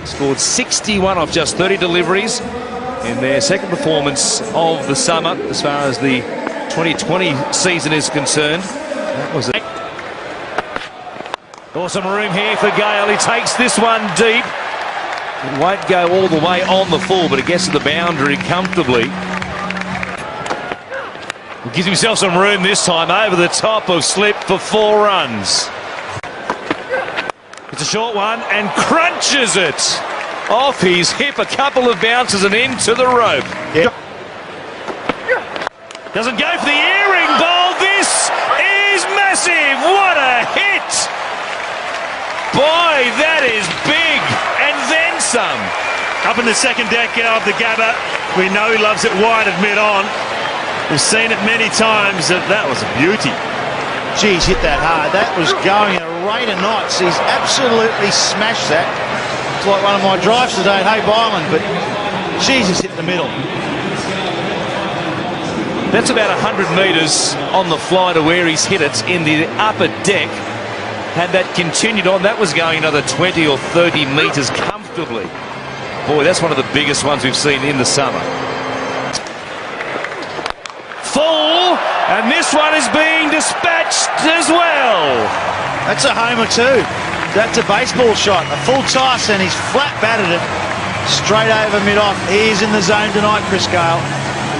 Scored 61 off just 30 deliveries in their second performance of the summer as far as the 2020 season is concerned. That was it. Awesome room here for Gayle. He takes this one deep. It won't go all the way on the full, but it gets to the boundary comfortably. He gives himself some room this time over the top of slip for 4 runs. It's a short one and crunches it off his hip, a couple of bounces and into the rope. Yep. Doesn't go for the earring ball. This is massive. What a hit. Boy, that is big. And then some. Up in the second deck of the Gabba. We know he loves it wide of mid-on. We've seen it many times. That was a beauty. Geez, hit that hard. That was going at a rate of knots. He's absolutely smashed that. It's like one of my drives today at Hay Byland, but Jesus hit the middle. That's about 100 metres on the fly to where he's hit it in the upper deck. Had that continued on, that was going another 20 or 30 metres comfortably. Boy, that's one of the biggest ones we've seen in the summer. Full, and this one is being dispatched as well. That's a homer too. That's a baseball shot, a full toss, and he's flat batted it straight over mid-off. He's in the zone tonight, Chris Gayle.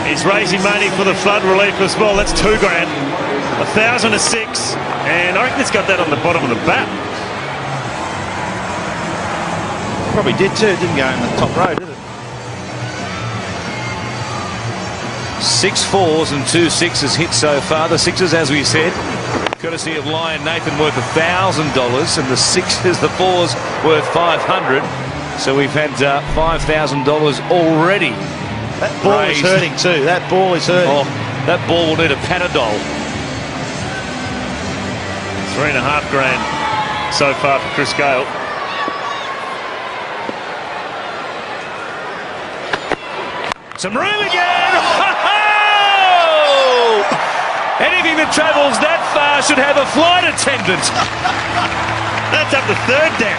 He's raising money for the flood relief as well. That's $2 grand. 1,000 to 6, and I reckon it's got that on the bottom of the bat. Probably did too. It didn't go in the top row, did it? 6 4s and 2 6s hit so far. The 6s, as we said, courtesy of Lion Nathan, worth $1,000, and the 6s, the 4s, worth $500. So we've had $5,000 already. That ball is hurting too. That ball is hurting. Oh, that ball will need a Panadol. 3.5 grand so far for Chris Gayle. Some room again. Anything that travels that far should have a flight attendant. That's up the third deck.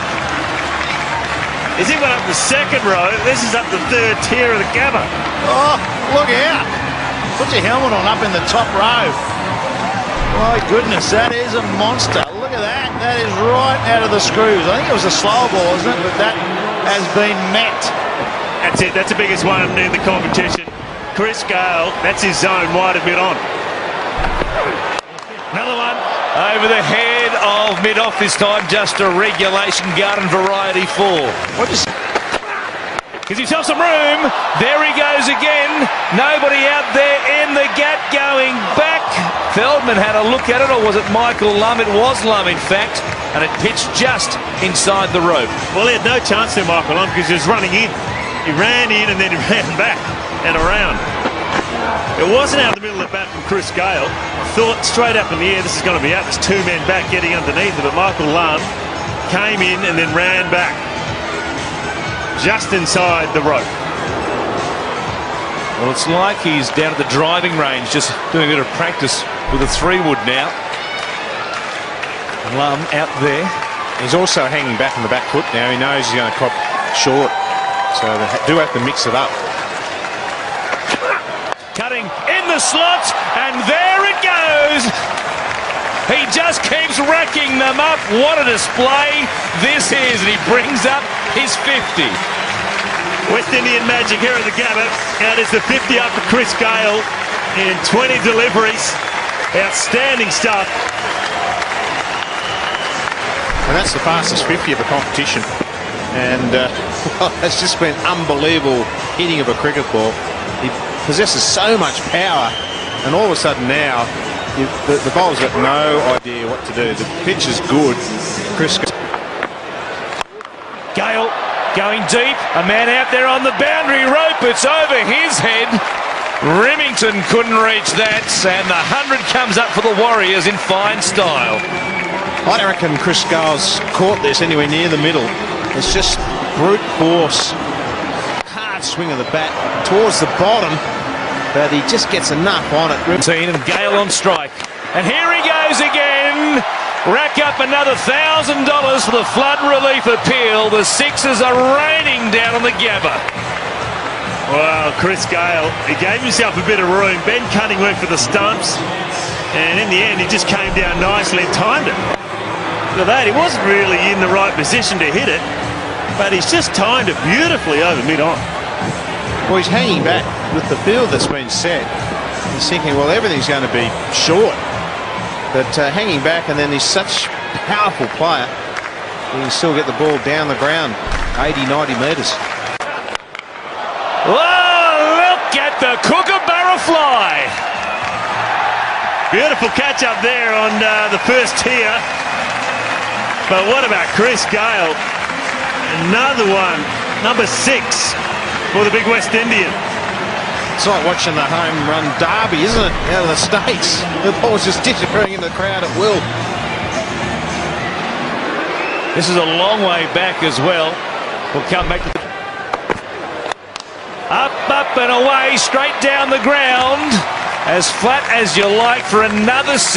Is he went up the second row? This is up the third tier of the Gabba. Oh, look out. Put your helmet on up in the top row. My goodness, that is a monster. Look at that. That is right out of the screws. I think it was a slow ball, isn't it? But that has been met. That's it. That's the biggest one in the competition. Chris Gayle, that's his zone, wide of mid-on. Another one over the head of mid-off this time. Just a regulation garden variety 4. Gives himself some room. There he goes again. Nobody out there in the gap going back. Feldman had a look at it, or was it Michael Lum? It was Lum, in fact, and it pitched just inside the rope. Well, he had no chance there, Michael Lum, because he was running in. He ran in and then he ran back and around. It wasn't out of the middle of the bat from Chris Gayle. Thought straight up in the air, this is going to be out. There's 2 men back getting underneath it, but Michael Lum came in and then ran back just inside the rope. Well, it's like he's down at the driving range, just doing a bit of practice with a 3-wood now. Lum out there. He's also hanging back on the back foot now. He knows he's going to crop short, so they do have to mix it up. Cutting in the slot, and there it goes. He just keeps racking them up. What a display this is, and he brings up his 50. West Indian magic here at the Gabba. That is the 50 up for Chris Gayle in 20 deliveries. Outstanding stuff. And that's the fastest 50 of the competition. And well, it's just been unbelievable hitting of a cricket ball. He possesses so much power, and all of a sudden now the bowler's got no idea what to do. The pitch is good. Chris Gayle going deep, a man out there on the boundary rope. It's over his head. Remington couldn't reach that, and the 100 comes up for the Warriors in fine style. I don't reckon Chris Gayle's caught this anywhere near the middle. It's just brute force, hard swing of the bat towards the bottom, but he just gets enough on it. And Gayle on strike, and here he goes again. rack up another $1,000 for the flood relief appeal. The Sixers are raining down on the Gabba. Well, Chris Gayle, he gave himself a bit of room. Ben Cunning went for the stumps, and in the end he just came down nicely and timed it. Look at that, he wasn't really in the right position to hit it, but he's just timed it beautifully over mid-on. Well, he's hanging back with the field that's been set. He's thinking, well, everything's going to be short. But hanging back, and then he's such a powerful player, he can still get the ball down the ground 80, 90 metres. Oh, look at the kookaburra fly. Beautiful catch up there on the first tier. But what about Chris Gayle? Another one, number 6 for the big West Indian. It's like watching the home run derby, isn't it, out of the States? The ball's just disappearing in the crowd at will. This is a long way back as well. We'll come back to up and away, straight down the ground, as flat as you like for another 6.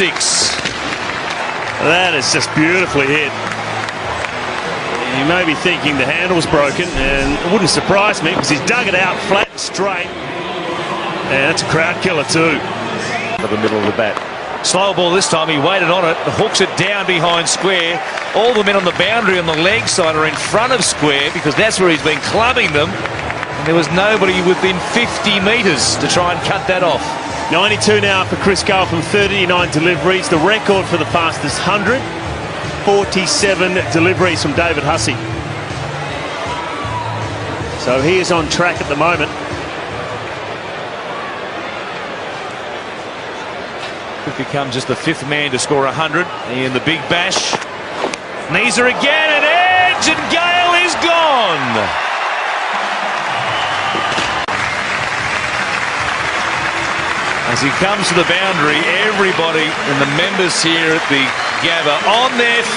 That is just beautifully hit. You may be thinking the handle's broken, and it wouldn't surprise me because he's dug it out flat and straight. And that's a crowd killer too. For the middle of the bat. Slow ball this time, he waited on it, hooks it down behind square. All the men on the boundary on the leg side are in front of square because that's where he's been clubbing them. And there was nobody within 50 metres to try and cut that off. 92 now for Chris Gayle from 39 deliveries. The record for the fastest 100. 47 deliveries from David Hussey. So he is on track at the moment. Could become just the 5th man to score 100 in the big bash. Knees her again, an edge, and Gayle is gone. As he comes to the boundary, everybody and the members here at the Gabba on their